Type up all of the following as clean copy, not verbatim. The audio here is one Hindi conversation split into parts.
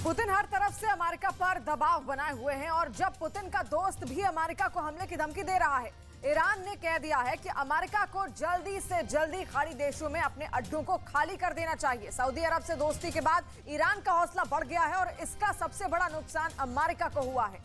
पुतिन हर तरफ से अमेरिका पर दबाव बनाए हुए हैं और जब पुतिन का दोस्त भी अमेरिका को हमले की धमकी दे रहा है, ईरान ने कह दिया है कि अमेरिका को जल्दी से जल्दी खाड़ी देशों में अपने अड्डों को खाली कर देना चाहिए। सऊदी अरब से दोस्ती के बाद ईरान का हौसला बढ़ गया है और इसका सबसे बड़ा नुकसान अमेरिका को हुआ है।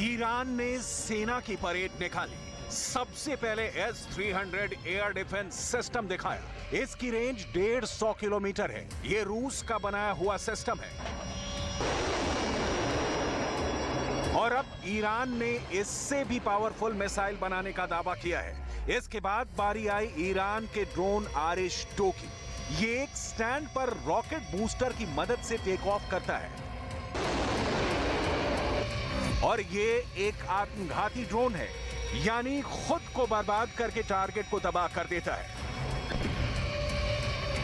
ईरान ने सेना की परेड निकाली। सबसे पहले S-300 एयर डिफेंस सिस्टम दिखाया। इसकी रेंज 150 किलोमीटर है। ये रूस का बनाया हुआ सिस्टम है और अब ईरान ने इससे भी पावरफुल मिसाइल बनाने का दावा किया है। इसके बाद बारी आई ईरान के ड्रोन आरिश-2 की। ये एक स्टैंड पर रॉकेट बूस्टर की मदद से टेक ऑफ करता है और ये एक आत्मघाती ड्रोन है, यानी खुद को बर्बाद करके टारगेट को तबाह कर देता है।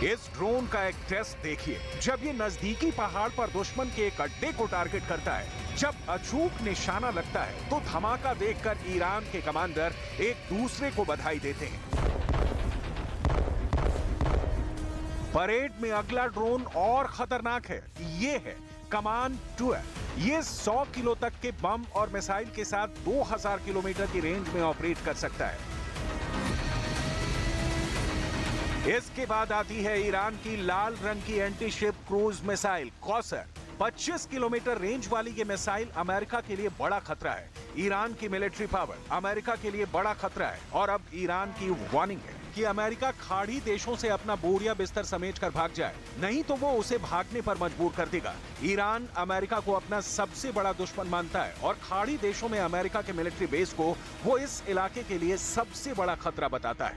इस ड्रोन का एक टेस्ट देखिए। जब ये नजदीकी पहाड़ पर दुश्मन के एक अड्डे को टारगेट करता है, जब अचूक निशाना लगता है तो धमाका देखकर ईरान के कमांडर एक दूसरे को बधाई देते हैं। परेड में अगला ड्रोन और खतरनाक है। ये है कमान 12। ये 100 किलो तक के बम और मिसाइल के साथ 2000 किलोमीटर की रेंज में ऑपरेट कर सकता है। इसके बाद आती है ईरान की लाल रंग की anti ship cruise missile Kausar. 25 kilometre range वाली ये मिसाइल अमेरिका के लिए बड़ा खतरा है। ईरान की मिलिट्री पावर अमेरिका के लिए बड़ा खतरा है और अब ईरान की वार्निंग है कि अमेरिका खाड़ी देशों से अपना बोरिया बिस्तर समेटकर भाग जाए, नहीं तो वो उसे भागने पर मजबूर कर देगा। ईरान अमेरिका को अपना सबसे बड़ा दुश्मन मानता है और खाड़ी देशों में अमेरिका के मिलिट्री बेस को वो इस इलाके के लिए सबसे बड़ा खतरा बताता है।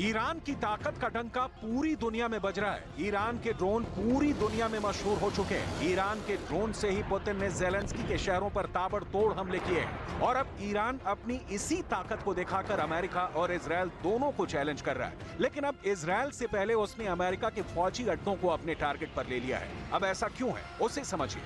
ईरान की ताकत का डंका पूरी दुनिया में बज रहा है। ईरान के ड्रोन पूरी दुनिया में मशहूर हो चुके हैं। ईरान के ड्रोन से ही पुतिन ने ज़ेलेंस्की के शहरों पर ताबड़तोड़ हमले किए हैं और अब ईरान अपनी इसी ताकत को दिखाकर अमेरिका और इजराइल दोनों को चैलेंज कर रहा है। लेकिन अब इजराइल से पहले उसने अमेरिका के फौजी अड्डों को अपने टारगेट पर ले लिया है। अब ऐसा क्यों है, उसे समझिए।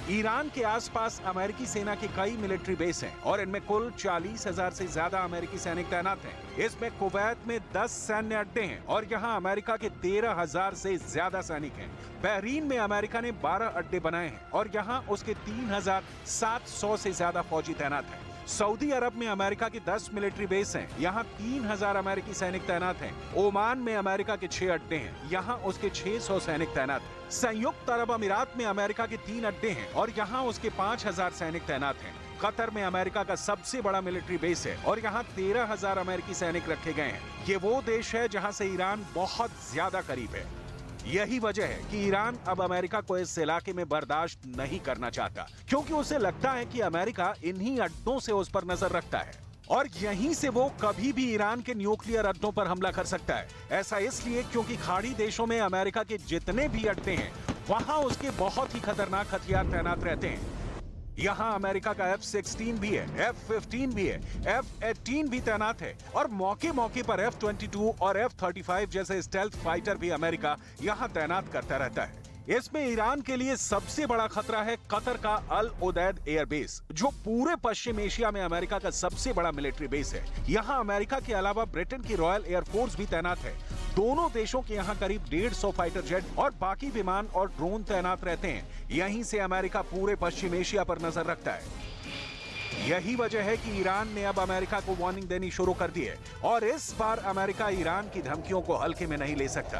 ईरान के आसपास अमेरिकी सेना की कई मिलिट्री बेस हैं और इनमें कुल 40,000 से ज्यादा अमेरिकी सैनिक तैनात हैं। इसमें कुवैत में 10 सैन्य अड्डे हैं और यहाँ अमेरिका के 13,000 से ज्यादा सैनिक हैं। बहरीन में अमेरिका ने 12 अड्डे बनाए हैं और यहाँ उसके 3,700 से ज्यादा फौजी तैनात हैं। सऊदी अरब में अमेरिका की 10 मिलिट्री बेस हैं। यहाँ 3,000 अमेरिकी सैनिक तैनात हैं। ओमान में अमेरिका के 6 अड्डे हैं। यहाँ उसके 600 सैनिक तैनात हैं। संयुक्त अरब अमीरात में अमेरिका के 3 अड्डे हैं और यहाँ उसके 5,000 सैनिक तैनात हैं। कतर में अमेरिका का सबसे बड़ा मिलिट्री बेस है और यहाँ 13,000 अमेरिकी सैनिक रखे गए हैं। ये वो देश है जहाँ से ईरान बहुत ज्यादा करीब है। यही वजह है कि ईरान अब अमेरिका को इस इलाके में बर्दाश्त नहीं करना चाहता, क्योंकि उसे लगता है कि अमेरिका इन्हीं अड्डों से उस पर नजर रखता है और यहीं से वो कभी भी ईरान के न्यूक्लियर अड्डों पर हमला कर सकता है। ऐसा इसलिए क्योंकि खाड़ी देशों में अमेरिका के जितने भी अड्डे हैं, वहां उसके बहुत ही खतरनाक हथियार तैनात रहते हैं। यहाँ अमेरिका का F-16 भी है, F-15 भी है, F-18 भी तैनात है और मौके मौके पर F-22 और F-35 जैसे स्टेल्थ फाइटर भी अमेरिका यहाँ तैनात करता रहता है। इसमें ईरान के लिए सबसे बड़ा खतरा है कतर का अल उदैद एयरबेस, जो पूरे पश्चिम एशिया में अमेरिका का सबसे बड़ा मिलिट्री बेस है। यहाँ अमेरिका के अलावा ब्रिटेन की रॉयल एयरफोर्स भी तैनात है। दोनों देशों के यहाँ करीब 150 फाइटर जेट और बाकी विमान और ड्रोन तैनात रहते हैं। यहीं से अमेरिका पूरे पश्चिम एशिया पर नजर रखता है। यही वजह है कि ईरान ने अब अमेरिका को वार्निंग देनी शुरू कर दी है और इस बार अमेरिका ईरान की धमकियों को हल्के में नहीं ले सकता।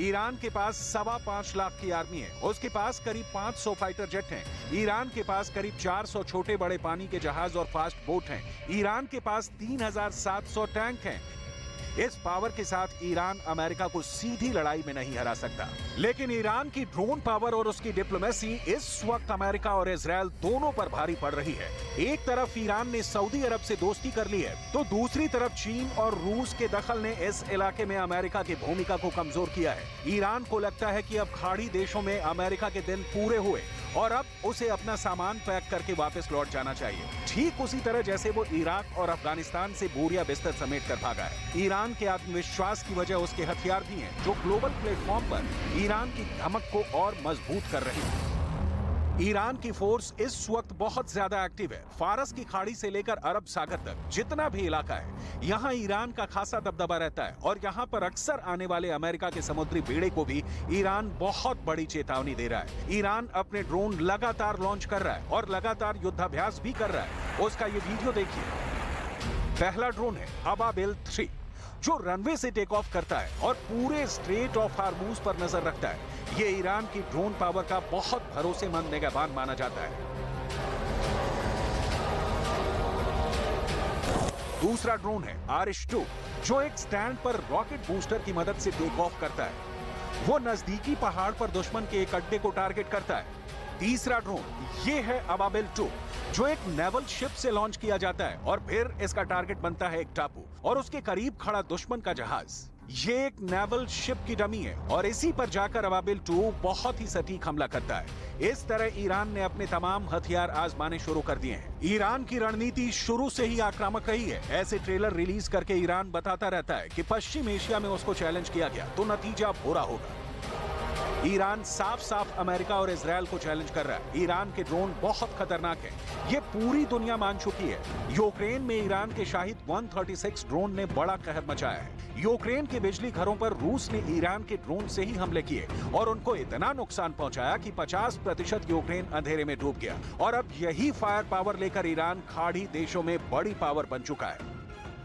ईरान के पास 5.25 लाख की आर्मी है, उसके पास करीब 500 फाइटर जेट हैं। ईरान के पास करीब 400 छोटे बड़े पानी के जहाज और फास्ट बोट हैं। ईरान के पास 3700 टैंक हैं। इस पावर के साथ ईरान अमेरिका को सीधी लड़ाई में नहीं हरा सकता, लेकिन ईरान की ड्रोन पावर और उसकी डिप्लोमेसी इस वक्त अमेरिका और इजरायल दोनों पर भारी पड़ रही है। एक तरफ ईरान ने सऊदी अरब से दोस्ती कर ली है, तो दूसरी तरफ चीन और रूस के दखल ने इस इलाके में अमेरिका की भूमिका को कमजोर किया है। ईरान को लगता है कि अब खाड़ी देशों में अमेरिका के दिन पूरे हुए और अब उसे अपना सामान पैक करके वापस लौट जाना चाहिए, ठीक उसी तरह जैसे वो इराक और अफगानिस्तान से बोरिया बिस्तर समेट कर भागा है। ईरान के आत्मविश्वास की वजह उसके हथियार भी हैं, जो ग्लोबल प्लेटफॉर्म पर ईरान की धमक को और मजबूत कर रही है। ईरान की फोर्स इस वक्त बहुत ज्यादा एक्टिव है। फारस की खाड़ी से लेकर अरब सागर तक जितना भी इलाका है, यहाँ ईरान का खासा दबदबा रहता है और यहाँ पर अक्सर आने वाले अमेरिका के समुद्री बेड़े को भी ईरान बहुत बड़ी चेतावनी दे रहा है। ईरान अपने ड्रोन लगातार लॉन्च कर रहा है और लगातार युद्धाभ्यास भी कर रहा है। उसका ये वीडियो देखिए। पहला ड्रोन है अबाबिल 3, जो रनवे से टेक ऑफ करता है और पूरे स्ट्रेट ऑफ हार्मूज पर नजर रखता है। ये ईरान की ड्रोन पावर का बहुत भरोसेमंद निगहबान माना जाता है। दूसरा ड्रोन है आरिश 2, जो एक स्टैंड पर रॉकेट बूस्टर की मदद से टेक ऑफ करता है। वो नजदीकी पहाड़ पर दुश्मन के एक अड्डे को टारगेट करता है। तीसरा ड्रोन ये है अबाबिल 2, जो एक नेवल शिप से लॉन्च किया जाता है और फिर इसका टारगेट बनता है एक टापू और उसके करीब खड़ा दुश्मन का जहाज। ये एक नेवल शिप की डमी है और इसी पर जाकर अबाबिल 2 बहुत ही सटीक हमला करता है। इस तरह ईरान ने अपने तमाम हथियार आजमाने शुरू कर दिए हैं। ईरान की रणनीति शुरू से ही आक्रामक रही है। ऐसे ट्रेलर रिलीज करके ईरान बताता रहता है कि पश्चिम एशिया में उसको चैलेंज किया गया तो नतीजा बुरा होगा। ईरान साफ साफ अमेरिका और इजरायल को चैलेंज कर रहा है। ईरान के ड्रोन बहुत खतरनाक हैं, ये पूरी दुनिया मान चुकी है। यूक्रेन में ईरान के शाहिद 136 ड्रोन ने बड़ा कहर मचाया है। यूक्रेन के बिजली घरों पर रूस ने ईरान के ड्रोन से ही हमले किए और उनको इतना नुकसान पहुंचाया कि 50% यूक्रेन अंधेरे में डूब गया और अब यही फायर पावर लेकर ईरान खाड़ी देशों में बड़ी पावर बन चुका है।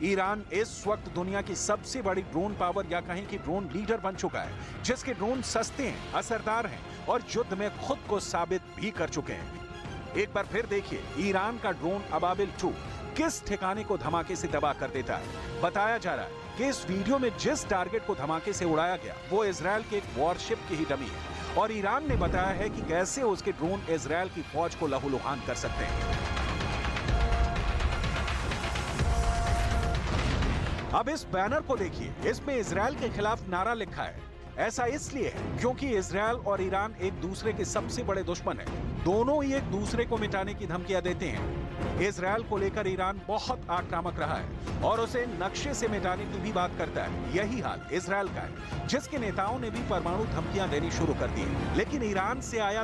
ईरान इस वक्त दुनिया की सबसे बड़ी ड्रोन पावर या कहें कि ड्रोन लीडर बन चुका है, जिसके ड्रोन सस्ते हैं, असरदार हैं और युद्ध में खुद को साबित भी कर चुके हैं। एक बार फिर देखिए ईरान का ड्रोन अबाबिल 2 किस ठिकाने को धमाके से तबाह कर देता है। बताया जा रहा है कि इस वीडियो में जिस टारगेट को धमाके से उड़ाया गया वो इजरायल के एक वॉरशिप की ही डमी है और ईरान ने बताया है कि कैसे उसके ड्रोन इजरायल की फौज को लहूलुहान कर सकते हैं। अब इस बैनर को देखिए, इसमें इजरायल के खिलाफ नारा लिखा है। ऐसा इसलिए है क्योंकि इजरायल और ईरान एक दूसरे के सबसे बड़े दुश्मन हैं। दोनों ही एक दूसरे को मिटाने की धमकियां देते हैं। इजरायल को लेकर ईरान बहुत आक्रामक रहा है और उसे नक्शे से मिटाने की भी बात करता है। यही हाल इजरायल का है, जिसके नेताओं ने भी परमाणु धमकियां देनी शुरू कर दी है। लेकिन ईरान से आया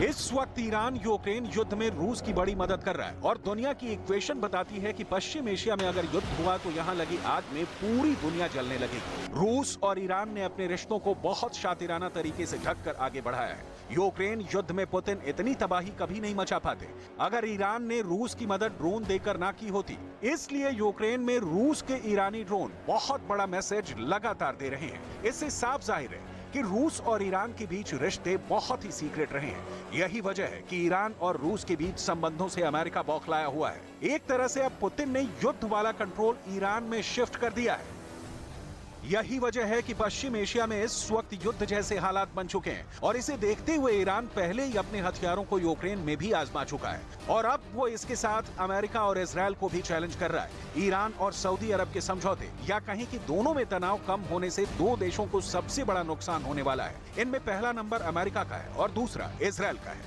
इस वक्त ईरान यूक्रेन युद्ध में रूस की बड़ी मदद कर रहा है और दुनिया की इक्वेशन बताती है कि पश्चिम एशिया में अगर युद्ध हुआ तो यहाँ लगी आग में पूरी दुनिया जलने लगेगी। रूस और ईरान ने अपने रिश्तों को बहुत शातिराना तरीके से ढककर आगे बढ़ाया है। यूक्रेन युद्ध में पुतिन इतनी तबाही कभी नहीं मचा पाते अगर ईरान ने रूस की मदद ड्रोन देकर ना की होती। इसलिए यूक्रेन में रूस के ईरानी ड्रोन बहुत बड़ा मैसेज लगातार दे रहे हैं। इससे साफ जाहिर है कि रूस और ईरान के बीच रिश्ते बहुत ही सीक्रेट रहे हैं। यही वजह है कि ईरान और रूस के बीच संबंधों से अमेरिका बौखलाया हुआ है। एक तरह से अब पुतिन ने युद्ध वाला कंट्रोल ईरान में शिफ्ट कर दिया है। यही वजह है कि पश्चिम एशिया में इस वक्त युद्ध जैसे हालात बन चुके हैं और इसे देखते हुए ईरान पहले ही अपने हथियारों को यूक्रेन में भी आजमा चुका है और अब वो इसके साथ अमेरिका और इजरायल को भी चैलेंज कर रहा है। ईरान और सऊदी अरब के समझौते या कहें कि दोनों में तनाव कम होने से दो देशों को सबसे बड़ा नुकसान होने वाला है। इनमें पहला नंबर अमेरिका का है और दूसरा इजरायल का है।